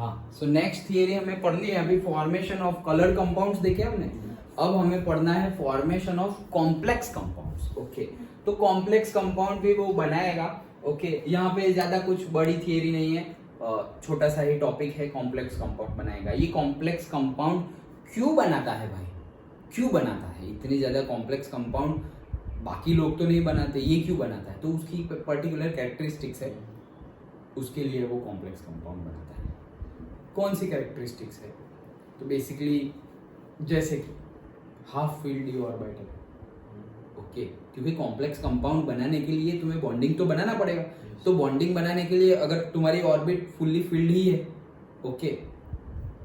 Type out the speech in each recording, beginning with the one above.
हाँ, so next theory हमें पढ़नी है अभी फॉर्मेशन ऑफ कलर कंपाउंड्स देखे हमने। अब हमें पढ़ना है formation of complex compounds. Okay, तो कॉम्प्लेक्स कंपाउंड भी वो बनाएगा। ओके, यहाँ पे ज्यादा कुछ बड़ी थियरी नहीं है, छोटा सा ही टॉपिक है, कॉम्प्लेक्स कंपाउंड बनाएगा। ये कॉम्प्लेक्स कंपाउंड क्यों बनाता है भाई, क्यों बनाता है इतनी ज्यादा कॉम्प्लेक्स कंपाउंड? बाकी लोग तो नहीं बनाते, ये क्यों बनाता है? तो उसकी पर्टिकुलर कैरेक्टरिस्टिक्स है, उसके लिए वो कॉम्प्लेक्स कंपाउंड बनाता है। कौन सी कैरेक्टरिस्टिक्स है? तो बेसिकली जैसे कि half field D orbital. Okay, क्योंकि कॉम्प्लेक्स कंपाउंड बनाने के लिए तुम्हें बॉन्डिंग तो बनाना पड़ेगा। तो बॉन्डिंग बनाने के लिए अगर तुम्हारी ऑर्बिट फुल्ली फील्ड ही है, okay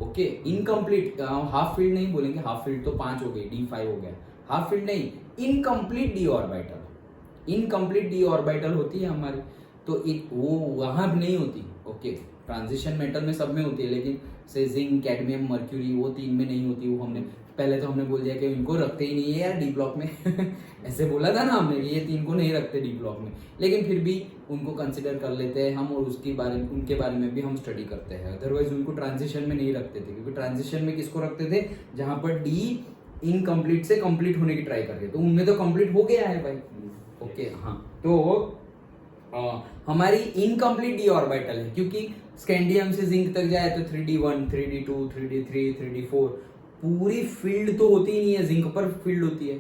okay, incomplete, half field नहीं बोलेंगे, हाफ फील्ड तो 5 हो गई, D5 हो गया, हाफ फील्ड नहीं, incomplete D orbital. Incomplete D orbital होती है हमारी, तो एक वो वहां नहीं होती। ओके, ट्रांजिशन मेटल में सब में होती है, लेकिन से जिंक, कैडमियम, मर्क्यूरी वो 3 में नहीं होती। वो हमने पहले तो हमने बोल दिया कि इनको रखते ही नहीं है यार डी ब्लॉक में ऐसे बोला था ना हमने कि ये 3 को नहीं रखते डी ब्लॉक में, लेकिन फिर भी उनको कंसिडर कर लेते हैं हम, और उसके बारे में, उनके बारे में भी हम स्टडी करते हैं। अदरवाइज उनको ट्रांजिशन में नहीं रखते थे, क्योंकि ट्रांजिशन में किसको रखते थे? जहां पर डी इनकम्प्लीट से कंप्लीट होने की ट्राई करते, तो उनमें तो कंप्लीट हो गया है भाई। ओके, हाँ, तो हमारी इनकम्प्लीट डी ऑर्बिटल है, क्योंकि स्कैंडियम से जिंक तक जाए तो 3D1, 3D2, 3D3, 3D4 पूरी फील्ड तो होती ही नहीं है, जिंक पर फील्ड होती है।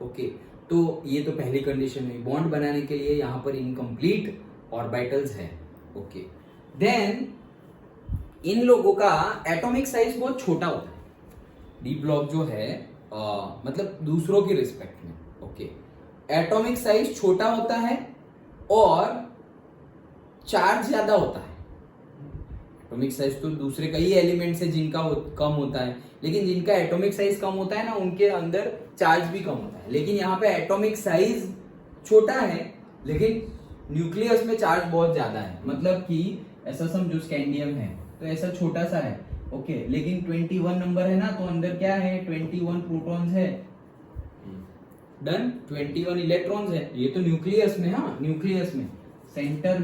ओके, तो ये तो पहली कंडीशन है, बॉन्ड बनाने के लिए यहाँ पर इनकम्प्लीट ऑर्बिटल्स है। ओके, देन इन लोगों का एटॉमिक साइज बहुत छोटा होता है। डी ब्लॉक जो है मतलब दूसरों की रिस्पेक्ट में, ओके, एटॉमिक साइज छोटा होता है और चार्ज ज्यादा होता है। एटॉमिक साइज तो दूसरे कई एलिमेंट्स है जिनका कम होता है, लेकिन जिनका एटॉमिक साइज कम होता है ना, उनके अंदर चार्ज भी कम होता है। लेकिन यहाँ पे एटॉमिक साइज छोटा है, लेकिन न्यूक्लियस में चार्ज बहुत ज्यादा है। मतलब कि ऐसा समझो, स्कैंडियम है तो ऐसा छोटा सा है, ओके, लेकिन 21 नंबर है ना, तो अंदर क्या है? 21 प्रोटॉन्स है। डन, 21 इलेक्ट्रॉन्स है। ये तो न्यूक्लियस में, हाँ, न्यूक्लियस में सेंटर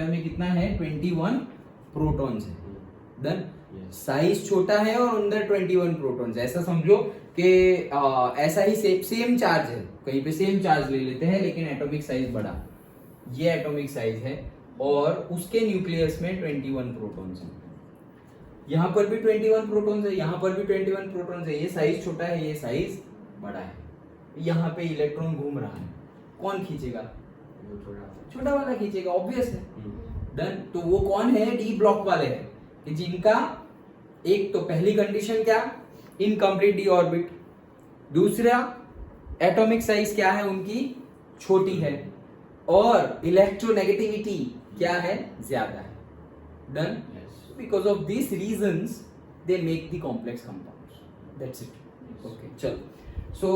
में कितना है? 21 प्रोटॉन्स है। डन, साइज छोटा है और अंदर 21 प्रोटॉन्स। ऐसा समझो कि ऐसा ही सेम चार्ज है, कहीं पे सेम चार्ज ले लेते हैं, लेकिन एटॉमिक साइज बड़ा। ये एटॉमिक साइज है और उसके न्यूक्लियस में 21 प्रोटॉन्स हैं। यहाँ पर भी 21 प्रोटॉन्स है, यहाँ पर भी 21 प्रोटॉन्स है। ये साइज छोटा है, ये साइज बड़ा है। यहाँ पे इलेक्ट्रॉन घूम रहा है, कौन खींचेगा? छोटा वाला खींचेगा, ऑब्वियस है। डन, तो वो कौन है? डी ब्लॉक वाले हैं, कि जिनका एक तो पहली कंडीशन क्या? Incomplete D orbit. दूसरा, एटॉमिक साइज क्या है उनकी? छोटी है, और इलेक्ट्रोनेगेटिविटी क्या है? ज्यादा है। Done, because of this reasons they make the complex compounds, that's it. Okay, चलो। So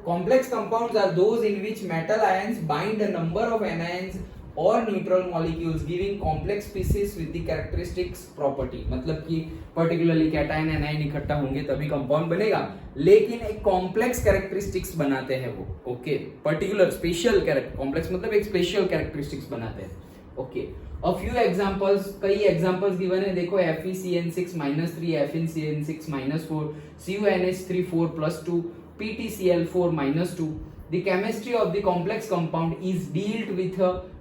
complex compounds are those in which metal ions bind a number of anions or neutral molecules, giving complex species with the characteristics property। मतलब कि particularly cation anion इकट्ठा होंगे तभी compound बनेगा, लेकिन एक complex characteristics बनाते हैं वो। ओके, पर्टिकुलर स्पेशल कॉम्प्लेक्स मतलब एक स्पेशल कैरेक्टरिस्टिक्स बनाते हैं। ओके, a few examples, कई examples given है, देखो FeCN6-3, FeCN6-4, CuNH3 4+2, PtCl4-2। The chemistry of the complex compound is dealt with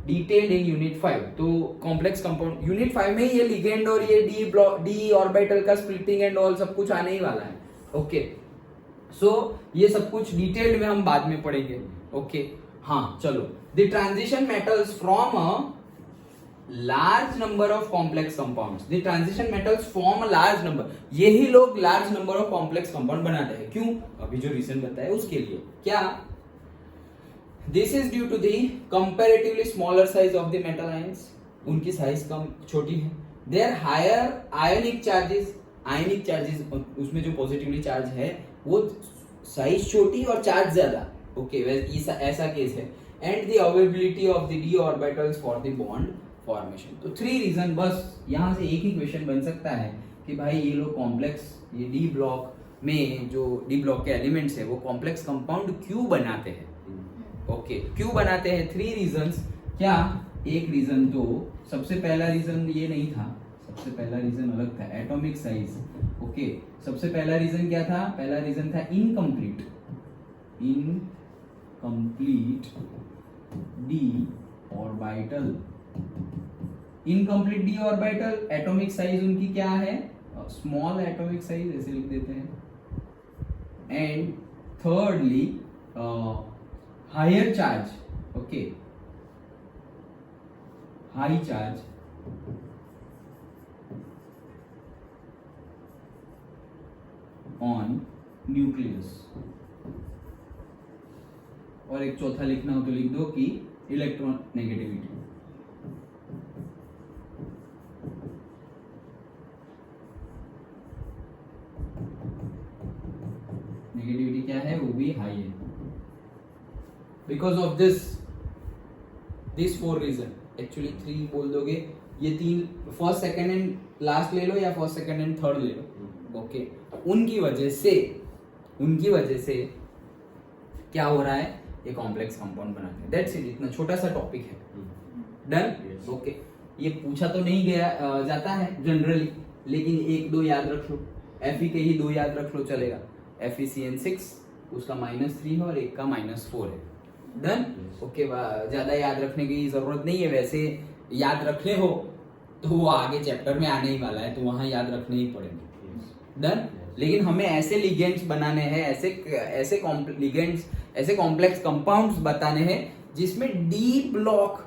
detailed in Unit 5। तो complex compound Unit 5 में ये ligand और ये d orbital का splitting and all सब कुछ आने ही वाला है। ओके, सो ये सब कुछ डिटेल्ड में हम बाद में पढ़ेंगे। ओके, हाँ, चलो। The transition metals from a large number of complex compounds, the transition metals form a large number। यही लोग large number of complex compound बनाते हैं, क्यों? अभी जो रीजन बताया उसके लिए। क्या? This is due to the comparatively smaller size of the metal ions। उनकी साइज कम छोटी है। Their higher ionic charges, उसमें जो पॉजिटिवली चार्ज है वो साइज छोटी और चार्ज ज्यादा। ओके, ऐसा केस है। And the availability of the d orbitals for the bond formation. तो 3 रीजन, बस यहां से एक ही क्वेश्चन बन सकता है कि भाई ये लोग कॉम्प्लेक्स, ये डी ब्लॉक में जो डी ब्लॉक के एलिमेंट्स है वो कॉम्प्लेक्स कंपाउंड क्यों बनाते हैं? ओके, क्यों बनाते हैं? 3 रीजंस। क्या? एक रीजन तो सबसे पहला रीजन ये नहीं था, सबसे पहला रीजन अलग था, एटॉमिक साइज। ओके, सबसे पहला रीजन क्या था? पहला रीजन था incomplete D orbital. Incomplete D orbital, atomic size उनकी क्या है? स्मॉल एटॉमिक साइज, ऐसे लिख देते हैं। And thirdly higher charge, okay, high charge on nucleus. और एक चौथा लिखना हो तो लिख दो कि इलेक्ट्रॉन नेगेटिविटी। नेगेटिविटी क्या है? वो भी हाई है। Because of this 4 reason, actually 3 बोल दोगे, ये 3 फर्स्ट सेकंड एंड लास्ट ले लो या फर्स्ट सेकंड एंड थर्ड ले लो। ओके, उनकी वजह से क्या हो रहा है? ये कॉम्प्लेक्स कंपाउंड बनाते हैं। दैट्स इट, इतना छोटा सा टॉपिक है। डन? ओके, ये पूछा तो नहीं गया जाता है जनरली, लेकिन 1-2 याद रख लो, Fe के ही 2 याद रख लो, चलेगा। FeCN6, उसका -3 है और एक का -4 है। डन? ओके, ज्यादा याद रखने की जरूरत नहीं है। वैसे याद रखने हो तो वो आगे चैप्टर में आने ही वाला है, तो वहां याद रखने ही पड़ेंगे। डन? लेकिन हमें ऐसे लिगेंड्स बनाने हैं, ऐसे कॉम्प्लेक्स कंपाउंड्स बताने हैं जिसमें डी ब्लॉक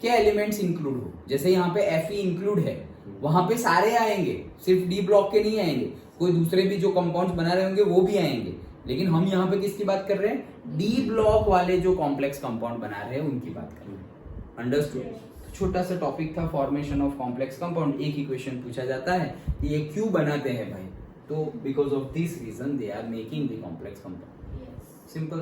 के एलिमेंट्स इंक्लूड हो। जैसे यहाँ पे Fe इंक्लूड है, वहां पे सारे आएंगे, सिर्फ डी ब्लॉक के नहीं आएंगे, कोई दूसरे भी जो कंपाउंड्स बना रहे होंगे वो भी आएंगे। लेकिन हम यहाँ पे किसकी बात कर रहे हैं? डी ब्लॉक वाले जो कॉम्प्लेक्स कंपाउंड बना रहे हैं उनकी बात कर रहे हैं। अंडरस्टूड? छोटा सा टॉपिक था फॉर्मेशन ऑफ कॉम्प्लेक्स कंपाउंड। एक ही क्वेश्चन पूछा जाता है कि ये क्यों बनाते हैं भाई? तो because of this reason they are making the complex compound. Simple.